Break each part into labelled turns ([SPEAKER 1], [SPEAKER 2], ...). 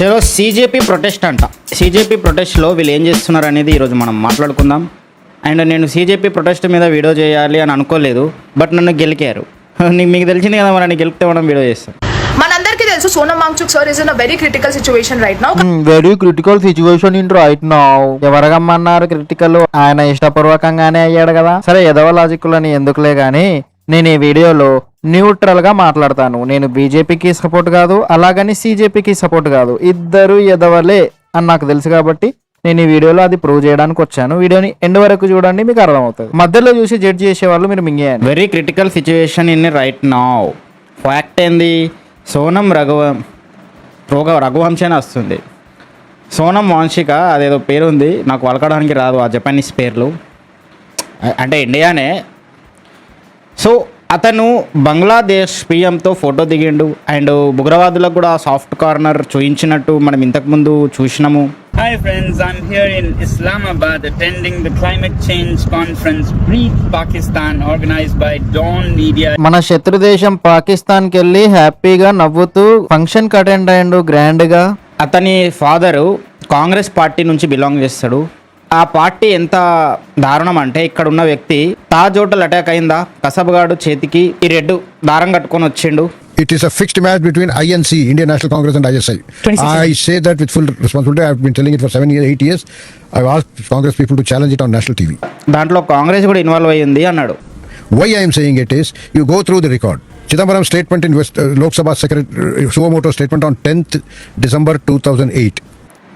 [SPEAKER 1] చలో CJP protest అంట. CJP ప్రొటెస్ట్లో వీళ్ళు ఏం చేస్తున్నారు అనేది ఈరోజు మనం మాట్లాడుకుందాం. అండ్ నేను సీజేపీ ప్రొటెస్ట్ మీద వీడియో చేయాలి అని అనుకోలేదు, బట్ నన్ను గెలికారు. మీకు తెలిసింది కదా, మరి గెలిపితే మనం వీడియో చేస్తాం.
[SPEAKER 2] మనందరికీ తెలుసు Sonam Wangchuk sir is in a very critical situation right now.
[SPEAKER 3] Very critical situation in right now. ఎవరగమ్మన్నారు క్రిటికల్? ఆయన ఇష్టపూర్వకంగానే అయ్యాడు కదా. సరే, ఎదవ లాజిక్లని ఎందుకులే గానీ నేను ఈ వీడియోలో న్యూట్రల్ గా మాట్లాడతాను. నేను బీజేపీకి సపోర్ట్ కాదు, అలాగని సీజేపీకి సపోర్ట్ కాదు. ఇద్దరు ఎదవలే అని నాకు తెలుసు కాబట్టి నేను ఈ వీడియోలో అది ప్రూవ్ చేయడానికి వచ్చాను. వీడియోని ఎండ్ వరకు చూడండి, మీకు అర్థమవుతుంది. మధ్యలో చూసి జడ్జ్ చేసే వాళ్ళు మీరు మింగేయండి.
[SPEAKER 1] Very critical situation in right now. Fact ఏంది? సోనం రఘువంశీ అని వస్తుంది. సోనం వాంశిక అదేదో పేరు ఉంది, నాకు వలకడానికి రాదు ఆ జపానీస్ పేర్లు, అంటే ఇండియానే. సో అతను బంగ్లాదేశ్ పిఎంతో ఫోటో దిగిండు. అండ్ ఉగ్రవాదులకు కూడా సాఫ్ట్ కార్నర్ చూయించినట్టు మనం ఇంతకుముందు చూసినాము.
[SPEAKER 4] Hi friends, I'm here in Islamabad attending the climate change conference Breathe Pakistan organized by Dawn Media.
[SPEAKER 3] మన శత్రు దేశం పాకిస్తాన్కి వెళ్ళి హ్యాపీగా నవ్వుతూ ఫంక్షన్ కి అటెండ్ అయ్యిండు గ్రాండ్ గా.
[SPEAKER 1] అతని ఫాదరు కాంగ్రెస్ పార్టీ నుంచి బిలాంగ్ చేస్తాడు. ఆ పార్టీ ఎంత దారుణం అంటే, ఇక్కడ ఉన్న వ్యక్తి తాజ్ హోటల్ అటాక్ అయిందా, కసబగాడు చేతికి ఈ రెడ్ దారం కట్టుకొని వచ్చిండు.
[SPEAKER 5] It is a fixed match between INC, Indian National Congress, and ISI. I say that with full responsibility. I have been telling it for 8 years. I have asked Congress people to challenge it on national TV.
[SPEAKER 1] దాంట్లో కాంగ్రెస్ కూడా involve అయ్యింది అన్నాడు.
[SPEAKER 5] Why I am saying it is, you go through the record. Chidambaram statement in Lok Sabha Secretary Suwamoto statement on 10th December 2008.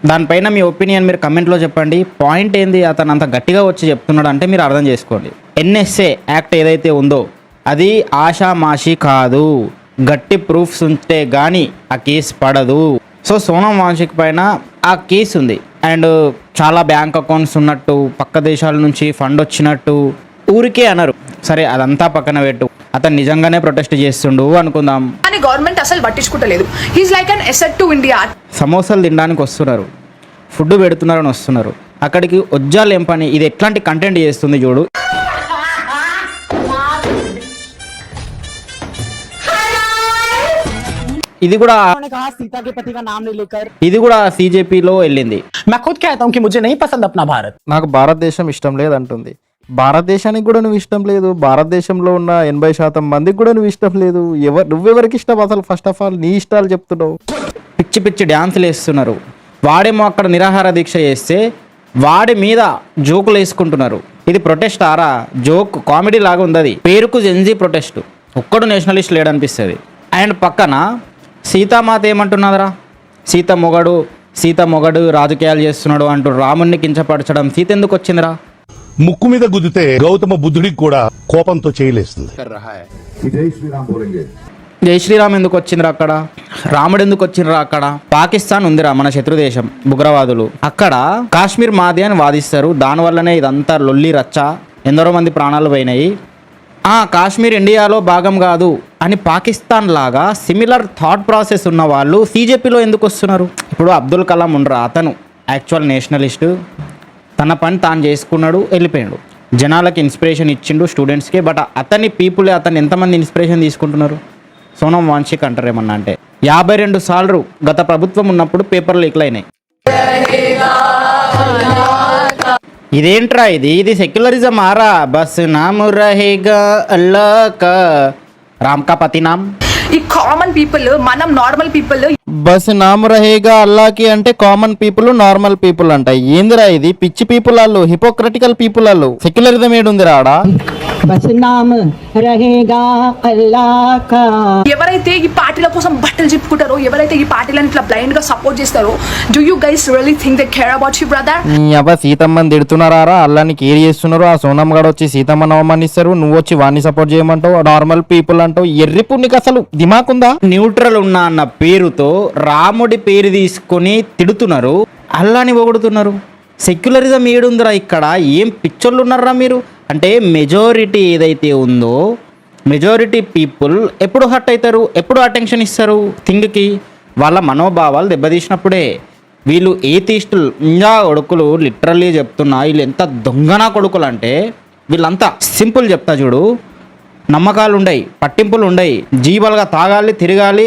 [SPEAKER 1] దానిపైన మీ opinion మీరు కమెంట్లో చెప్పండి. Point ఏంది, అతను అంత గట్టిగా వచ్చి చెప్తున్నాడు అంటే మీరు అర్థం చేసుకోండి. NSA యాక్ట్ ఏదైతే ఉందో అది ఆషామాషి కాదు, గట్టి ప్రూఫ్స్ ఉంటే కానీ ఆ కేసు పడదు. సో సోనం వాంశిక్ పైన ఆ కేసు ఉంది. అండ్ చాలా బ్యాంక్ అకౌంట్స్ ఉన్నట్టు, పక్క దేశాల నుంచి ఫండ్ వచ్చినట్టు ఊరికే అన్నారు. సరే, అదంతా పక్కన పెట్టు, అతను నిజంగానే ప్రొటెస్ట్ చేస్తుండు అనుకుందాం.
[SPEAKER 2] కానీ గవర్నమెంట్ అసలు పట్టించుకుంటలేదు. He's like an asset to India.
[SPEAKER 1] సమోసాలు తినడానికి వస్తున్నారు, ఫుడ్ పెడుతున్నారని వస్తున్నారు. అక్కడికి వజ్జాలు ఏం పని? ఇది ఎట్లాంటి కంటెంట్ చేస్తుంది చూడు. ఇది కూడా
[SPEAKER 6] सीता के पति का नाम नहीं लेकर
[SPEAKER 1] ఇది కూడా సీజేపీలో వెళ్ళింది.
[SPEAKER 6] मैं खुद कहता हूँ कि मुझे नहीं पसंद अपना भारत.
[SPEAKER 3] నాకు భారతదేశం ఇష్టం లేదంటుంది. భారతదేశానికి కూడా నువ్వు ఇష్టం లేదు, భారతదేశంలో ఉన్న 80% మందికి కూడా నువ్వు ఇష్టం లేదు. నువ్వెవరికి ఇష్టం అసలు? ఫస్ట్ ఆఫ్ ఆల్ నీ ఇష్టాలు చెప్తున్నావు.
[SPEAKER 1] పిచ్చి పిచ్చి డ్యాన్సులు వేస్తున్నారు. వాడేమో అక్కడ నిరాహార దీక్ష చేస్తే వాడి మీద జోకులు వేసుకుంటున్నారు. ఇది ప్రొటెస్ట్ ఆరా? జోక్ కామెడీ లాగా ఉంది. అది పేరుకు జెన్జీ ప్రొటెస్ట్. ఒక్కడు నేషనలిస్ట్ లేడనిపిస్తుంది. అండ్ పక్కన సీతామాత ఏమంటున్నదరా, సీత మొగడు రాజకీయాలు చేస్తున్నాడు అంటూ రాముణ్ణి కించపరచడం. సీత ఎందుకు వచ్చిందిరా?
[SPEAKER 7] ముక్కు మీద గుద్దితే గౌతమ బుద్ధుడికి కూడా కోపంతో చేయలేస్తుంది.
[SPEAKER 1] జై శ్రీరామ్ ఎందుకు వచ్చిందిరా అక్కడ? రాముడు ఎందుకు వచ్చిందిరా అక్కడ? పాకిస్తాన్ ఉందిరా మన శత్రు దేశం, ఉగ్రవాదులు. అక్కడ కాశ్మీర్ మాది అని వాదిస్తారు. దానివల్లనే ఇదంతా లొల్లి రచ్చ, ఎందరో మంది ప్రాణాలు పోయినాయి. కాశ్మీర్ ఇండియాలో భాగం కాదు అని పాకిస్తాన్ లాగా సిమిలర్ థాట్ ప్రాసెస్ ఉన్న వాళ్ళు సీజేపీలో ఎందుకు వస్తున్నారు? ఇప్పుడు అబ్దుల్ కలాం ఉండరా, అతను యాక్చువల్ నేషనలిస్టు. తన పని తాను చేసుకున్నాడు, వెళ్ళిపోయాడు. జనాలకి ఇన్స్పిరేషన్ ఇచ్చిండు, స్టూడెంట్స్కి. బట్ అతని పీపులే అతను ఎంతమంది ఇన్స్పిరేషన్ తీసుకుంటున్నారు? సోనం వాంశిక్ అంటారు ఏమన్నా అంటే 52 సార్లు గత ప్రభుత్వం ఉన్నప్పుడు పేపర్ లీక్లు అయినాయి. ఇదేంట్రా ఇది సెక్యులరిజం ఆరా? బస్ నామ్ రహేగా అల్లా కా రామ్ కా పతి నామ్.
[SPEAKER 2] ఈ కామన్ పీపుల్, మనం నార్మల్ పీపుల్.
[SPEAKER 3] బస్ నామ్ రహేగా అల్లాకి అంటే కామన్ పీపుల్, నార్మల్ పీపుల్ అంట. ఏందిరా ఇది? పిచ్చి పీపుల్ వాళ్ళు, హిపోక్రటికల్ పీపుల్ వాళ్ళు. సెక్యులరిజం ఏడుందిరా ఆడ?
[SPEAKER 6] बस नाम रहेगा अल्लाह का.
[SPEAKER 2] ఎవరైతే ఈ పార్టీల కోసం బట్టలు చెప్పుకుంటారో, ఎవరైతే ఈ పార్టీలను ఇట్లా బ్లైండ్ గా సపోర్ట్ చేస్తారో, do you guys really think they care about you brother?
[SPEAKER 3] అబ్బా, సీతమ్మని తిడుతున్నారా? అల్లాని కేర్ చేస్తున్నారు. ఆ సోనం గడు వచ్చి సీతమ్మని అవమానిస్తారు, నువ్వు వచ్చి వాడిని సపోర్ట్ చేయమంటావు. నార్మల్ పీపుల్ అంటావు. ఎర్రి పుణ్యకి అసలు దిమాకుందా?
[SPEAKER 1] న్యూట్రల్ ఉన్నా అన్న పేరుతో రాముడి పేరు తీసుకొని తిడుతున్నారు, అల్లాని పొగుడుతున్నారు. సెక్యులరిజం ఏడుందిరా ఇక్కడ? ఏం పిచ్చోళ్ళు ఉన్నారా మీరు? అంటే మెజారిటీ ఏదైతే ఉందో, మెజారిటీ పీపుల్ ఎప్పుడు హర్ట్ అవుతారు, ఎప్పుడు అటెన్షన్ ఇస్తారు థింగ్కి? వాళ్ళ మనోభావాలు దెబ్బతీసినప్పుడే. వీళ్ళు ఏథీస్టులు, ఇంకా కొడుకులు, లిటరల్లీ చెప్తున్నా, వీళ్ళు ఎంత దొంగనా కొడుకులు అంటే, వీళ్ళంతా సింపుల్ చెప్తా చూడు, నమ్మకాలు ఉండయి, పట్టింపులు ఉండయి, జీవాలుగా తాగాలి, తిరగాలి,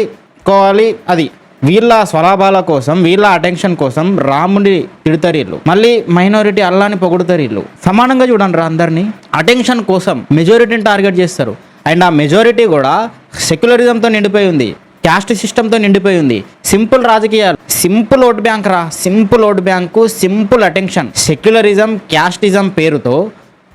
[SPEAKER 1] కోవాలి. అది వీళ్ళ స్వలాభాల కోసం, వీళ్ళ అటెన్షన్ కోసం రాముని తిడతారు వీళ్ళు, మళ్ళీ మైనారిటీ అల్లాని పొగుడుతారు వీళ్ళు. సమానంగా చూడండి రా అందరినీ. అటెన్షన్ కోసం మెజారిటీని టార్గెట్ చేస్తారు. అండ్ ఆ మెజారిటీ కూడా సెక్యులరిజంతో నిండిపోయి ఉంది, క్యాస్ట్ సిస్టంతో నిండిపోయి ఉంది. సింపుల్ రాజకీయాలు, సింపుల్ ఓట్ బ్యాంక్ రా, simple vote bank, simple attention. Secularism, casteism పేరుతో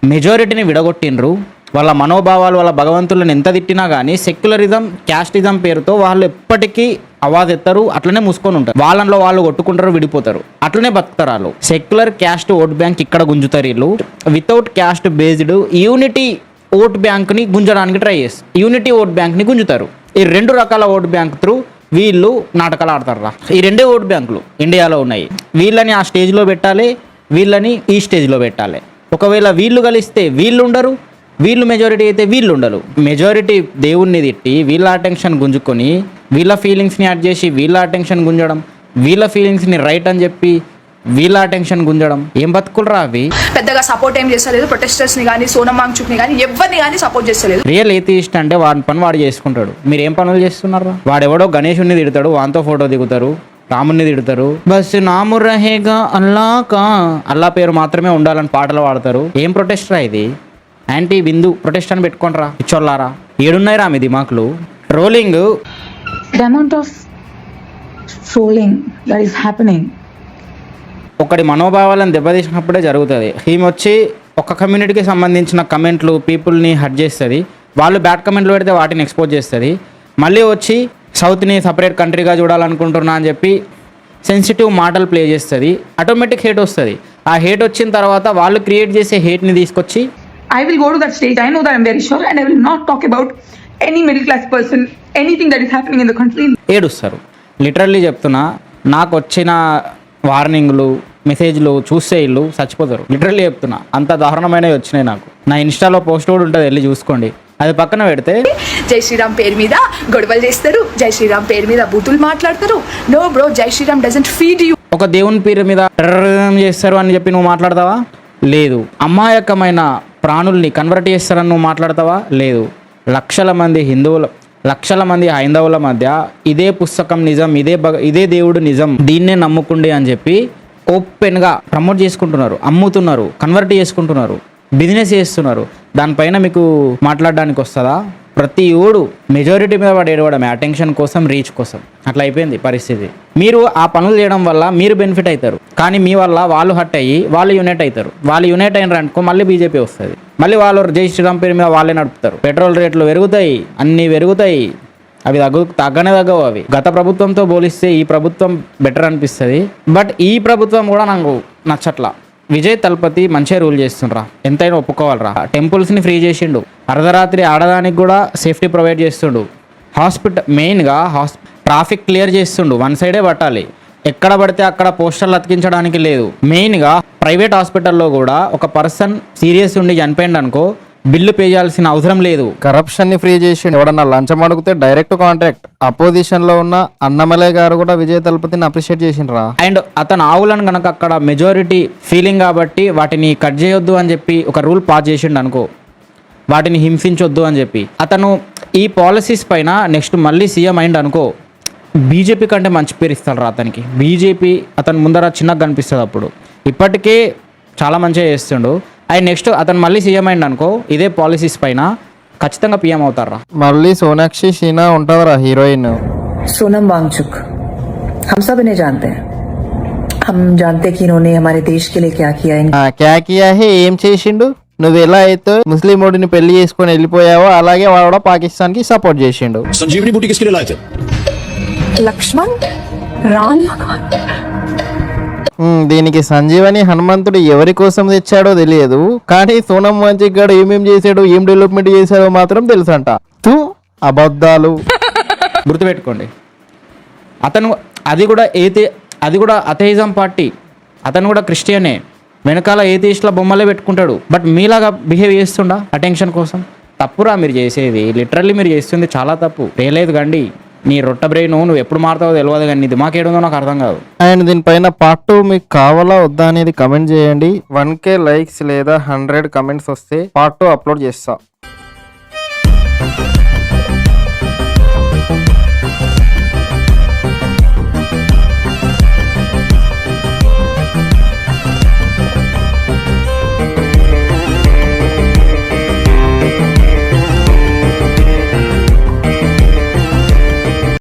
[SPEAKER 1] మెజారిటీని విడగొట్టిండ్రు. వాళ్ళ మనోభావాలు, వాళ్ళ భగవంతులను ఎంత తిట్టినా కానీ సెక్యులరిజం, క్యాస్టిజం పేరుతో వాళ్ళు ఎప్పటికీ అవాజ్ ఎత్తారు, అట్లనే మూసుకొని ఉంటారు. వాళ్ళలో వాళ్ళు కొట్టుకుంటారు, విడిపోతారు, అట్లనే బతుకుతారు వాళ్ళు. సెక్యులర్ క్యాస్ట్ ఓట్ బ్యాంక్ ఇక్కడ గుంజుతారు వీళ్ళు. Without caste based unity vote బ్యాంక్ని గుంజడానికి ట్రై చేస్తారు. యూనిటీ ఓట్ బ్యాంక్ని గుంజుతారు. ఈ 2 రకాల ఓట్ బ్యాంక్ త్రూ వీళ్ళు నాటకాలు ఆడతారు రా. ఈ 2 ఓట్ బ్యాంకులు ఇండియాలో ఉన్నాయి. వీళ్ళని ఆ స్టేజ్లో పెట్టాలి, వీళ్ళని ఈ స్టేజ్లో పెట్టాలి. ఒకవేళ వీళ్ళు కలిస్తే వీళ్ళు ఉండరు, వీళ్ళు మెజారిటీ అయితే వీళ్ళు ఉండరు. మెజారిటీ దేవుణ్ణి తిట్టి వీళ్ళ అటెన్షన్ గుంజుకొని వీళ్ళ ఫీలింగ్స్ని యాడ్ చేసి వీళ్ళ అటెన్షన్ గుంజడం, వీళ్ళ ఫీలింగ్స్ని రైట్ అని చెప్పి వీళ్ళ అటెన్షన్ గుంజడం, ఏం బతుకులరా అవి.
[SPEAKER 2] పెద్దగా సపోర్ట్ ఏం చేస్తలేదు ప్రొటెస్టర్స్ ని కానీ, సోనం వాంగ్చుక్ ని కానీ, ఎవరిని కానీ సపోర్ట్ చేస్తలేదు.
[SPEAKER 1] రియల్ ఏథియిస్ట్ అంటే వాడి పని వాడు చేసుకుంటాడు. మీరు ఏం పనులు చేస్తున్నారా? వాడెవడో గణేషుని తిడతాడు, వాంతో ఫోటో దిగుతారు, రాముని తిడతారు. బస్ నాము రహేగా అల్లాకా, అల్లా పేరు మాత్రమే ఉండాలని పాటలు పాడతారు. ఏం ప్రొటెస్టరా ఇది? యాంటీ బిందు ప్రొటెస్ట్ అని పెట్టుకుంటారా ఇచ్చోళ్ళారా? ఏడున్నాయిరా మీ దిమాకులు? Trolling,
[SPEAKER 8] the amount of trolling that is happening.
[SPEAKER 1] ఒకటి మనోభావాలను దెబ్బతీసినప్పుడే జరుగుతుంది. ఈమె వచ్చి ఒక కమ్యూనిటీకి సంబంధించిన కమెంట్లు పీపుల్ని హర్ట్ చేస్తుంది. వాళ్ళు బ్యాడ్ కమెంట్లు పెడితే వాటిని ఎక్స్పోజ్ చేస్తుంది. మళ్ళీ వచ్చి సౌత్ని సపరేట్ కంట్రీగా చూడాలనుకుంటున్నా అని చెప్పి సెన్సిటివ్ మాటలు ప్లే చేస్తుంది. ఆటోమేటిక్ హేట్ వస్తుంది. ఆ హేట్ వచ్చిన తర్వాత వాళ్ళు క్రియేట్ చేసే హేట్ని తీసుకొచ్చి
[SPEAKER 8] I will go to that stage. I know that I'm very sure, and I will not talk about any middle class person, anything that is happening in the country.
[SPEAKER 1] ఏడుస్తారు. Literally చెప్తున్నా, నాకు వచ్చిన వార్నింగ్లు, మెసేజ్లు చూస్తే వీళ్ళు చచ్చిపోతారు. లిటరల్లీ చెప్తున్నా, అంత దారుణమైనవి వచ్చినాయి నాకు. నా ఇన్స్టాలో పోస్ట్ కూడా ఉంటుంది, వెళ్ళి చూసుకోండి. అది పక్కన పెడితే
[SPEAKER 2] జై శ్రీరామ్ పేరు మీద గొడవలు చేస్తారు, జై శ్రీరామ్ పేరు మీద బూతులు మాట్లాడతారు. నో బ్రో, జై శ్రీరామ్ డజంట్ ఫీడ్ యూ.
[SPEAKER 1] ఒక దేవుని పేరు మీద టెర్రరిజం చేస్తారు అని చెప్పి నువ్వు మాట్లాడతావా? లేదు. అమాయకమైన ప్రాణుల్ని కన్వర్ట్ చేస్తారని నువ్వు మాట్లాడతావా? లేదు. లక్షల మంది హిందువుల, లక్షల మంది హైందవుల మధ్య ఇదే పుస్తకం నిజం, ఇదే దేవుడు నిజం, దీన్నే నమ్ముకుండే అని చెప్పి ఓపెన్గా ప్రమోట్ చేసుకుంటున్నారు, అమ్ముతున్నారు, కన్వర్ట్ చేసుకుంటున్నారు, బిజినెస్ చేస్తున్నారు. దానిపైన మీకు మాట్లాడడానికి వస్తుందా? ప్రతి ఓడు మెజారిటీ మీద వాడు ఏడవడం అటెన్షన్ కోసం, రీచ్ కోసం. అట్లా అయిపోయింది పరిస్థితి. మీరు ఆ పనులు చేయడం వల్ల మీరు బెనిఫిట్ అవుతారు, కానీ మీ వల్ల వాళ్ళు హర్ట్ అయ్యి వాళ్ళు యునైట్ అవుతారు. వాళ్ళు యునైట్ అయినారు అనుకో, మళ్ళీ బీజేపీ వస్తుంది. మళ్ళీ వాళ్ళు జై శ్రీరామ్ పేరు మీద వాళ్ళే నడుపుతారు. పెట్రోల్ రేట్లు పెరుగుతాయి, అన్నీ పెరుగుతాయి. అవి తగ్గనే తగ్గవు. అవి గత ప్రభుత్వంతో పోలిస్తే ఈ ప్రభుత్వం బెటర్ అనిపిస్తుంది. బట్ ఈ ప్రభుత్వం కూడా నాకు నచ్చట్లా. విజయ్ తలపతి మంచిగా రూల్ చేస్తుండ్రా, ఎంతైనా ఒప్పుకోవాలరా. టెంపుల్స్ని ఫ్రీ చేసిండు, అర్ధరాత్రి ఆడడానికి కూడా సేఫ్టీ ప్రొవైడ్ చేస్తుండు. హాస్పిటల్ మెయిన్గా ట్రాఫిక్ క్లియర్ చేస్తుండు, వన్ సైడే పట్టాలి. ఎక్కడ పడితే అక్కడ పోస్టర్లు అతికించడానికి లేదు. మెయిన్గా ప్రైవేట్ హాస్పిటల్లో కూడా ఒక పర్సన్ సీరియస్ ఉండి చనిపోయింది అనుకో, బిల్లు పే చేయాల్సిన అవసరం లేదు.
[SPEAKER 3] కరప్షన్ ని ఫ్రీ చేసి ఎవడన్నా లంచం అడిగితే డైరెక్ట్ కాంటాక్ట్. అపోజిషన్ లో ఉన్న అన్నమలై గారు కూడా విజయ్ తలపతిని అప్రిషియేట్ చేసిండ్రా.
[SPEAKER 1] అండ్ అతను ఆవులను కనుక అక్కడ మెజారిటీ ఫీలింగ్ కాబట్టి వాటిని కట్ చేయొద్దు అని చెప్పి ఒక రూల్ పాస్ చేసిండు అనుకో, వాటిని హింసించొద్దు అని చెప్పి. అతను ఈ పాలసీస్ పైన నెక్స్ట్ మళ్ళీ సీఎం అయింది అనుకో, బీజేపీ కంటే మంచి పేరు ఇస్తాడు రా అతనికి. బీజేపీ అతను ముందర చిన్నగా కనిపిస్తుంది. అప్పుడు ఇప్పటికే చాలా మంచిగా చేస్తుండు. అండ్ నెక్స్ట్ అతను మళ్ళీ సీఎం అయింది అనుకో, ఇదే పాలసీస్ పైన ఖచ్చితంగా పీఎం అవుతారా.
[SPEAKER 3] మళ్ళీ సోనాక్షి షీనా ఉంటుందిరా హీరోయిన్.
[SPEAKER 9] सोनम वांगचुक हम सब इन्हें जानते हैं. हम जानते हैं कि इन्होंने हमारे देश के लिए क्या किया.
[SPEAKER 3] క్యా కియా హే, ఏం చేసిండు? నువ్వు ఎలా అయితే ముస్లిం ఓడిని పెళ్లి చేసుకొని వెళ్ళిపోయావో అలాగే వాడు పాకిస్తాన్ కి సపోర్ట్ చేసిండు.
[SPEAKER 10] संजीवनी बूटी किसके लिए लाए थे?
[SPEAKER 8] Lakshman, Ram.
[SPEAKER 3] దీనికి సంజీవని హనుమంతుడు ఎవరి కోసం తెచ్చాడో తెలియదు, కానీ సోనం వాంగ్చుక్ గారు ఏమేం చేశాడు, ఏం డెవలప్మెంట్ చేశాడో మాత్రం తెలుసంట. తూ అబద్ధాలు.
[SPEAKER 1] గుర్తుపెట్టుకోండి, అతను అది కూడా అథెయిజం పార్టీ. అతను కూడా క్రిస్టియనే, వెనకాల ఏథియిస్ట్ల బొమ్మలే పెట్టుకుంటాడు. బట్ మీలాగా బిహేవ్ చేస్తుండా అటెన్షన్ కోసం? తప్పురా మీరు చేసేది. లిటరల్లీ మీరు చేస్తుంది చాలా తప్పు. రేలేదు గండి, నీ రొట్ట బ్రెయిన్ నువ్వు ఎప్పుడు మారుతావో తెలియదు, కానీ ఇది మాకేడుందో నాకు అర్థం కాదు.
[SPEAKER 3] అండ్ దీనిపైన పార్ట్ 2 మీకు కావాలా వద్దా అనేది కమెంట్ చేయండి. 1K లైక్స్ లేదా 100 కమెంట్స్ వస్తే పార్ట్ 2 అప్లోడ్ చేస్తా.